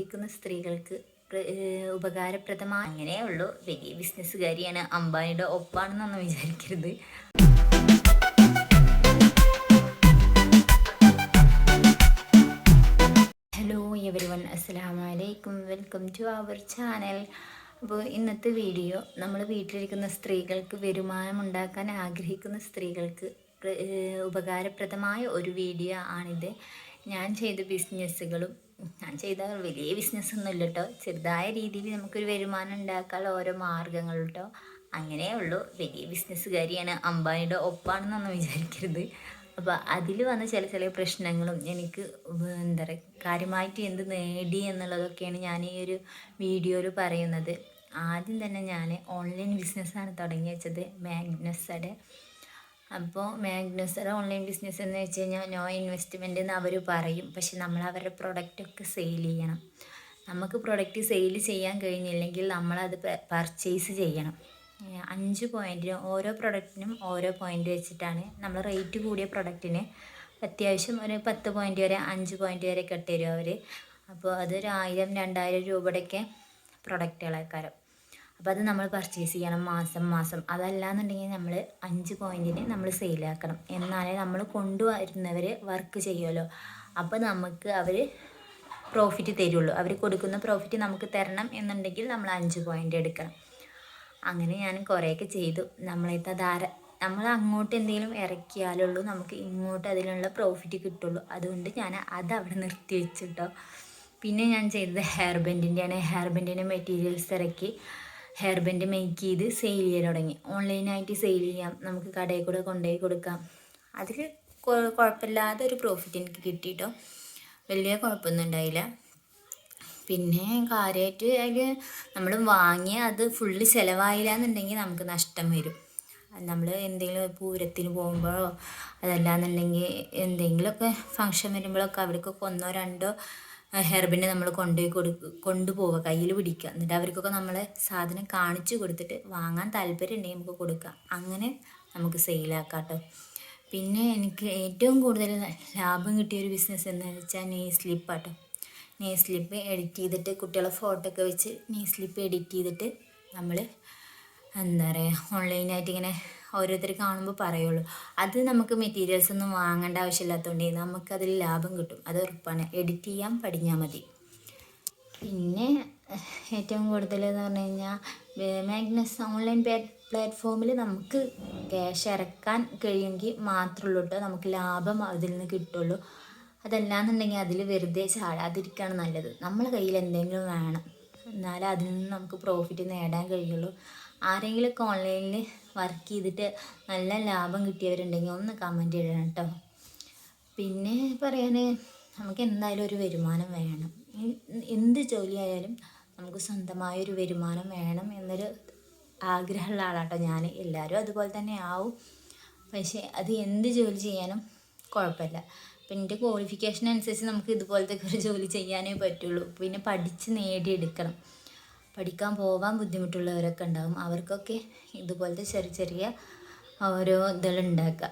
ആഗ്രഹിക്കുന്ന സ്ത്രീകൾക്ക് ഉപകാരപ്രദമായ അങ്ങനെയുള്ളൂ. വലിയ ബിസിനസ്സുകാരിയാണ്, അംബാനിയുടെ ഒപ്പാണെന്നൊന്നും വിചാരിക്കരുത്. ഹലോ എവരിവൺ, അസ്സലാമു അലൈക്കും, വെൽക്കം ടു അവർ ചാനൽ. അപ്പോൾ ഇന്നത്തെ വീഡിയോ നമ്മൾ വീട്ടിലിരിക്കുന്ന സ്ത്രീകൾക്ക് വരുമാനം ഉണ്ടാക്കാൻ ആഗ്രഹിക്കുന്ന സ്ത്രീകൾക്ക് ഉപകാരപ്രദമായ ഒരു വീഡിയോ ആണിത്. ഞാൻ ചെയ്ത ബിസിനസ്സുകളും ഞാൻ ചെയ്ത വലിയ ബിസിനസ്സൊന്നും ഇല്ല കേട്ടോ, ചെറുതായ രീതിയിൽ നമുക്കൊരു വരുമാനം ഉണ്ടാക്കാനുള്ള ഓരോ മാർഗ്ഗങ്ങൾ കേട്ടോ. അങ്ങനെയേ ഉള്ളൂ. വലിയ ബിസിനസ്സുകാരിയാണ്, അംബാനിയുടെ ഒപ്പാണെന്നൊന്നും വിചാരിക്കരുത്. അപ്പോൾ അതിൽ വന്ന ചില പ്രശ്നങ്ങളും എനിക്ക് എന്താ പറയുക കാര്യമായിട്ട് എന്ത് നേടി എന്നുള്ളതൊക്കെയാണ് ഞാൻ ഈ ഒരു വീഡിയോയിൽ പറയുന്നത്. ആദ്യം തന്നെ ഞാൻ ഓൺലൈൻ ബിസിനസ്സാണ് തുടങ്ങി വെച്ചത്, മാഗ്നസ്സയുടെ. അപ്പോൾ മാഗ്നസ്സയുടെ ഓൺലൈൻ ബിസിനസ് എന്ന് വെച്ച് കഴിഞ്ഞാൽ നോ ഇൻവെസ്റ്റ്മെൻ്റ് എന്ന് അവർ പറയും. പക്ഷെ നമ്മൾ അവരുടെ പ്രൊഡക്റ്റൊക്കെ സെയിൽ ചെയ്യണം. നമുക്ക് പ്രൊഡക്റ്റ് സെയിൽ ചെയ്യാൻ കഴിഞ്ഞില്ലെങ്കിൽ നമ്മളത് പർച്ചേസ് ചെയ്യണം. 5 പോയിൻറ്റിന് ഓരോ പ്രൊഡക്റ്റിനും ഓരോ പോയിൻ്റ് വെച്ചിട്ടാണ് നമ്മൾ റേറ്റ് കൂടിയ പ്രൊഡക്റ്റിന് അത്യാവശ്യം ഒരു 10 പോയിൻ്റ് വരെ 5 പോയിൻ്റ് വരെ തരും അവർ. അപ്പോൾ അതൊരു 1000-2000 രൂപയുടെയൊക്കെ പ്രൊഡക്റ്റുകളാക്കാരം. അപ്പോൾ അത് നമ്മൾ പർച്ചേസ് ചെയ്യണം മാസം. അതല്ലാന്നുണ്ടെങ്കിൽ നമ്മൾ 5 പോയിൻറ്റിന് നമ്മൾ സെയിലാക്കണം. എന്നാലേ നമ്മൾ കൊണ്ടുവരുന്നവർ വർക്ക് ചെയ്യുമല്ലോ, അപ്പോൾ നമുക്ക് അവർ പ്രോഫിറ്റ് തരുള്ളൂ. അവർ കൊടുക്കുന്ന പ്രോഫിറ്റ് നമുക്ക് തരണം എന്നുണ്ടെങ്കിൽ നമ്മൾ 5 പോയിൻ്റ് എടുക്കണം. അങ്ങനെ ഞാൻ കുറേയൊക്കെ ചെയ്തു. നമ്മൾ അങ്ങോട്ട് എന്തെങ്കിലും ഇറക്കിയാലുള്ളൂ നമുക്ക് ഇങ്ങോട്ട് അതിനുള്ള പ്രോഫിറ്റ് കിട്ടുള്ളൂ. അതുകൊണ്ട് ഞാൻ അതവിടെ നിർത്തി വെച്ചിട്ടോ. പിന്നെ ഞാൻ ചെയ്തത് ഹെയർ ബാൻഡിൻ്റെയാണ്. ഹെയർ ബാൻഡിൻ്റെ മെറ്റീരിയൽസ് ഇറക്കി ഹെയർ ബാൻഡ് മേക്ക് ചെയ്ത് സെയിൽ ചെയ്യാൻ തുടങ്ങി. ഓൺലൈനായിട്ട് സെയിൽ ചെയ്യാം, നമുക്ക് കടയിൽ കൂടെ കൊണ്ടുപോയി കൊടുക്കാം. അതിൽ കുഴപ്പമില്ലാതെ ഒരു പ്രോഫിറ്റ് എനിക്ക് കിട്ടിയിട്ടോ, വലിയ കുഴപ്പമൊന്നും ഉണ്ടായില്ല. പിന്നെ കാര്യമായിട്ട് അതിൽ നമ്മൾ വാങ്ങിയ അത് ഫുള്ള് ചിലവായില്ല എന്നുണ്ടെങ്കിൽ നമുക്ക് നഷ്ടം വരും. നമ്മൾ എന്തെങ്കിലും പൂരത്തിന് പോകുമ്പോഴോ അതല്ലാന്നുണ്ടെങ്കിൽ എന്തെങ്കിലുമൊക്കെ ഫങ്ഷൻ വരുമ്പോഴൊക്കെ അവർക്കൊക്കെ 1-2 ഹെയർ ബാൻഡ് നമ്മൾ കൊണ്ടുപോവുക, കയ്യിൽ പിടിക്കുക. എന്നിട്ട് അവർക്കൊക്കെ നമ്മളെ സാധനം കാണിച്ചു കൊടുത്തിട്ട് വാങ്ങാൻ താല്പര്യം ഉണ്ടെങ്കിൽ നമുക്ക് കൊടുക്കാം. അങ്ങനെ നമുക്ക് സെയിലാക്കാം കേട്ടോ. പിന്നെ എനിക്ക് ഏറ്റവും കൂടുതൽ ലാഭം കിട്ടിയൊരു ബിസിനസ് എന്ന് വെച്ചാൽ നെയിൽ സ്ലിപ്പാട്ടോ. നെയിൽ സ്ലിപ്പ് എഡിറ്റ് ചെയ്തിട്ട് കുട്ടികളെ ഫോട്ടോ ഒക്കെ വെച്ച് നെയിൽ സ്ലിപ്പ് എഡിറ്റ് ചെയ്തിട്ട് നമ്മൾ എന്താ പറയുക ഓൺലൈനായിട്ട് ഇങ്ങനെ ഓരോരുത്തർ കാണുമ്പോൾ പറയുള്ളൂ. അത് നമുക്ക് മെറ്റീരിയൽസ് ഒന്നും വാങ്ങേണ്ട ആവശ്യമില്ലാത്തതുകൊണ്ട് നമുക്കതിൽ ലാഭം കിട്ടും, അത് ഉറപ്പാണ്. എഡിറ്റ് ചെയ്യാൻ പഠിഞ്ഞാൽ മതി. പിന്നെ ഏറ്റവും കൂടുതൽ എന്ന് പറഞ്ഞു കഴിഞ്ഞാൽ മാഗ്നസ് ഓൺലൈൻ പ്ലാറ്റ്ഫോമിൽ നമുക്ക് ക്യാഷ് ഇറക്കാൻ കഴിയുമെങ്കിൽ മാത്രമേ ഉള്ളൂ കേട്ടോ നമുക്ക് ലാഭം അതിൽ നിന്ന് കിട്ടുള്ളൂ. അതല്ലാന്നുണ്ടെങ്കിൽ അതിൽ വെറുതെ ചാടാതിരിക്കുകയാണ് നല്ലത്. നമ്മളെ കയ്യിൽ എന്തെങ്കിലും വേണം, എന്നാലേ അതിൽ നിന്ന് നമുക്ക് പ്രോഫിറ്റ് നേടാൻ കഴിയുള്ളൂ. ആരെങ്കിലുമൊക്കെ ഓൺലൈനിൽ വർക്ക് ചെയ്തിട്ട് നല്ല ലാഭം കിട്ടിയവരുണ്ടെങ്കിൽ ഒന്ന് കമൻറ്റ് ചെയ്യണം കേട്ടോ. പിന്നെ പറയാൻ നമുക്ക് എന്തായാലും ഒരു വരുമാനം വേണം. എന്ത് ജോലിയായാലും നമുക്ക് സ്വന്തമായൊരു വരുമാനം വേണം എന്നൊരു ആഗ്രഹമുള്ള ആളാട്ടോ ഞാൻ. എല്ലാവരും അതുപോലെ തന്നെ ആവും, പക്ഷേ അത് എന്ത് ജോലി ചെയ്യാനും കുഴപ്പമില്ല. അപ്പം എൻ്റെ ക്വാളിഫിക്കേഷൻ അനുസരിച്ച് നമുക്ക് ഇതുപോലത്തെ ഒരു ജോലി ചെയ്യാനേ പറ്റുള്ളൂ. പിന്നെ പഠിച്ച് നേടിയെടുക്കണം. പഠിക്കാൻ പോകാൻ ബുദ്ധിമുട്ടുള്ളവരൊക്കെ ഉണ്ടാകും, അവർക്കൊക്കെ ഇതുപോലത്തെ ചെറിയ ഓരോ ഇതുണ്ടാക്കുക,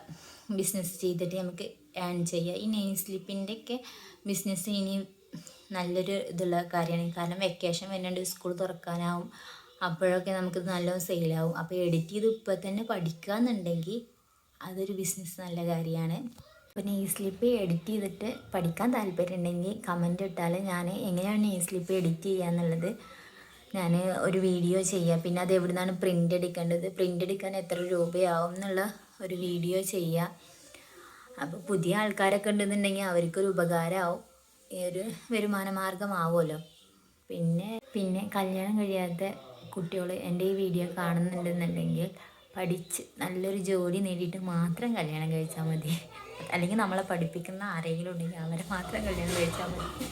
ബിസിനസ് ചെയ്തിട്ട് നമുക്ക് ഏൺ ചെയ്യുക. ഈ നെയിൽ സ്ലിപ്പിൻ്റെയൊക്കെ ബിസിനസ് ഇനി നല്ലൊരു ഇതുള്ള കാര്യമാണ്. കാരണം വെക്കേഷൻ വരുന്നുണ്ട്, സ്കൂൾ തുറക്കാനാവും, അപ്പോഴൊക്കെ നമുക്ക് നല്ലോണം സെയിലാവും. അപ്പോൾ എഡിറ്റ് ചെയ്ത് ഇപ്പോൾ തന്നെ പഠിക്കുക എന്നുണ്ടെങ്കിൽ അതൊരു ബിസിനസ് നല്ല കാര്യമാണ്. അപ്പോൾ നെയിൽ സ്ലിപ്പ് എഡിറ്റ് ചെയ്തിട്ട് പഠിക്കാൻ താല്പര്യം ഉണ്ടെങ്കിൽ കമൻറ്റ് ഇട്ടാൽ ഞാൻ എങ്ങനെയാണ് നെയിൽ സ്ലിപ്പ് എഡിറ്റ് ചെയ്യുക എന്നുള്ളത് ഞാൻ ഒരു വീഡിയോ ചെയ്യാം. പിന്നെ അത് എവിടെ നിന്നാണ് പ്രിൻ്റ് എടുക്കേണ്ടത്, പ്രിൻ്റ് എടുക്കാൻ എത്ര രൂപയാവും എന്നുള്ള ഒരു വീഡിയോ ചെയ്യാം. അപ്പോൾ പുതിയ ആൾക്കാരൊക്കെ ഉണ്ടെന്നുണ്ടെങ്കിൽ അവർക്കൊരു ഉപകാരമാവും, ഈ ഒരു വരുമാന മാർഗമാവുമല്ലോ. പിന്നെ കല്യാണം കഴിയാത്ത കുട്ടികൾ എൻ്റെ ഈ വീഡിയോ കാണുന്നുണ്ടെന്നുണ്ടെങ്കിൽ പഠിച്ച് നല്ലൊരു ജോലി നേടിയിട്ട് മാത്രം കല്യാണം കഴിച്ചാൽ മതി. അല്ലെങ്കിൽ നമ്മളെ പഠിപ്പിക്കുന്ന ആരെങ്കിലും ഉണ്ടെങ്കിൽ അവരെ മാത്രം കല്യാണം കഴിച്ചാൽ മതി.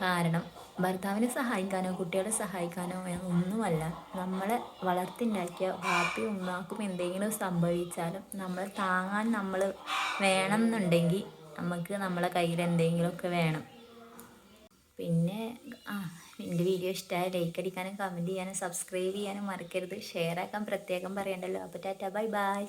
കാരണം ഭർത്താവിനെ സഹായിക്കാനോ കുട്ടികളെ സഹായിക്കാനോ ഒന്നുമല്ല, നമ്മളെ വളർത്തിണ്ടാക്കിയ ബാപ്പയും ഉമ്മാക്കും എന്തെങ്കിലും സംഭവിച്ചാലും നമ്മളെ താങ്ങാൻ നമ്മൾ വേണം എന്നുണ്ടെങ്കിൽ നമുക്ക് നമ്മളെ കയ്യിൽ എന്തെങ്കിലുമൊക്കെ വേണം. പിന്നെ എൻ്റെ വീഡിയോ ഇഷ്ടമായ ലൈക്ക് അടിക്കാനും കമൻറ്റ് ചെയ്യാനും സബ്സ്ക്രൈബ് ചെയ്യാനും മറക്കരുത്. ഷെയർ ആക്കാൻ പ്രത്യേകം പറയണ്ടല്ലോ. അപ്പോൾ ടാറ്റ, ബൈ.